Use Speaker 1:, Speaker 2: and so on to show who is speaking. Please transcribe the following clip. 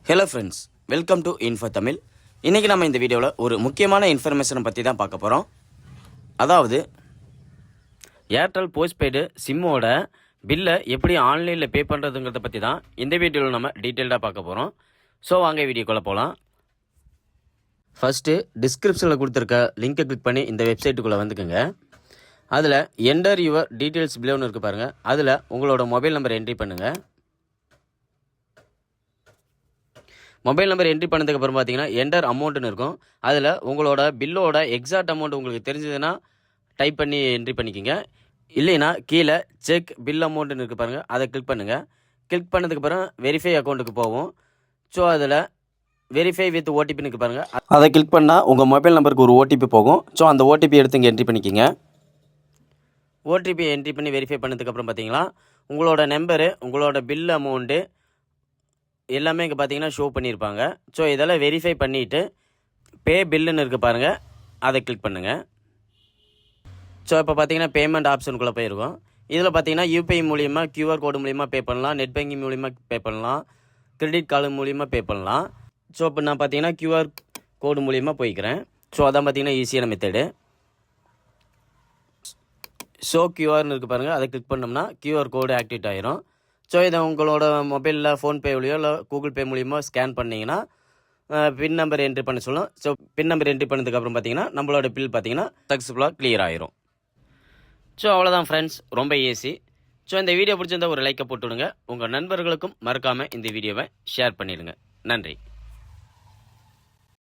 Speaker 1: Hello friends, welcome to info Tamil. இன்றைக்கி நம்ம இந்த வீடியோவில் ஒரு முக்கியமான இன்ஃபர்மேஷனை பற்றி தான் பார்க்க போகிறோம். அதாவது ஏர்டெல் போஸ்ட்பெய்டு சிம்மோட பில்லை எப்படி ஆன்லைனில் பே பண்ணுறதுங்கிறத பற்றி தான் இந்த வீடியோவில் நம்ம டீட்டெயில்டாக பார்க்க போகிறோம். ஸோ வாங்க வீடியோக்குள்ளே போகலாம். ஃபஸ்ட்டு டிஸ்கிரிப்ஷனில் கொடுத்துருக்க லிங்கை கிளிக் பண்ணி இந்த வெப்சைட்டுக்குள்ளே வந்துக்குங்க. அதில் என்டர் யுவர் டீட்டெயில்ஸ் பிலோன்னு இருக்குது பாருங்கள். அதில் உங்களோட மொபைல் நம்பர் என்ட்ரி பண்ணுங்கள். மொபைல் நம்பர் என்ட்ரி பண்ணதுக்கப்புறம் பார்த்தீங்கன்னா என்டர் அமௌண்ட்டுன்னு இருக்கும். அதில் உங்களோட பில்லோட எக்ஸாக்ட் அமௌண்ட் உங்களுக்கு தெரிஞ்சதுன்னா டைப் பண்ணி என்ட்ரி பண்ணிக்கோங்க. இல்லைன்னா கீழே செக் பில் அமௌண்ட்டுன்னு இருக்குது பாருங்கள், அதை கிளிக் பண்ணுங்கள். கிளிக் பண்ணதுக்கப்புறம் வெரிஃபை அக்கௌண்ட்டுக்கு போகும். ஸோ அதில் வெரிஃபை வித் ஓடிபின்னு இருக்குது பாருங்கள், அதை கிளிக் பண்ணால் உங்கள் மொபைல் நம்பருக்கு ஒரு ஓடிபி போகும். ஸோ அந்த ஓடிபி எடுத்து இங்கே என்ட்ரி பண்ணிக்கோங்க. ஓடிபி என்ட்ரி பண்ணி வெரிஃபை பண்ணதுக்கப்புறம் பார்த்தீங்கன்னா உங்களோட நம்பரு, உங்களோட பில் அமௌண்ட்டு எல்லாமே இங்கே பார்த்தீங்கன்னா ஷோ பண்ணியிருப்பாங்க. ஸோ இதெல்லாம் வெரிஃபை பண்ணிவிட்டு பே பில்லுன்னு இருக்குது பாருங்கள், அதை கிளிக் பண்ணுங்கள். ஸோ இப்போ பார்த்தீங்கன்னா பேமெண்ட் ஆப்ஷனுக்குள்ளே போயிருக்கும். இதில் பார்த்தீங்கன்னா யூபிஐ மூலிமா, கியூஆர் கோடு மூலிமா பே பண்ணலாம், நெட் பேங்கிங் மூலிமா பே பண்ணலாம், கிரெடிட் கார்டு மூலிமா பே பண்ணலாம். ஸோ இப்போ நான் பார்த்தீங்கன்னா கியூஆர் கோடு மூலிமா போய்க்கிறேன். ஸோ அதான் பார்த்தீங்கன்னா ஈஸியான மெத்தடு. ஸோ கியூஆர்னு இருக்குது பாருங்கள், அதை கிளிக் பண்ணோம்னா கியூஆர் கோடு ஆக்டிவேட் ஆகிரும். ஸோ இதை உங்களோட மொபைலில் ஃபோன்பேவிலையோ இல்லை கூகுள் பே மூலிமா ஸ்கேன் பண்ணிங்கன்னா பின் நம்பர் என்ட்ரி பண்ண சொல்லும். ஸோ பின் நம்பர் என்ட்ரி பண்ணதுக்கப்புறம் பார்த்தீங்கன்னா நம்மளோட பில் பார்த்தீங்கன்னா சக்ஸஸ்ஃபுல்லாக கிளியர் ஆயிரும். ஸோ அவ்வளோதான் ஃப்ரெண்ட்ஸ், ரொம்ப ஈஸி. ஸோ இந்த வீடியோ பிடிச்சிருந்தா ஒரு லைக்கை போட்டுவிடுங்க. உங்கள் நண்பர்களுக்கும் மறக்காமல் இந்த வீடியோவை ஷேர் பண்ணிடுங்க. நன்றி.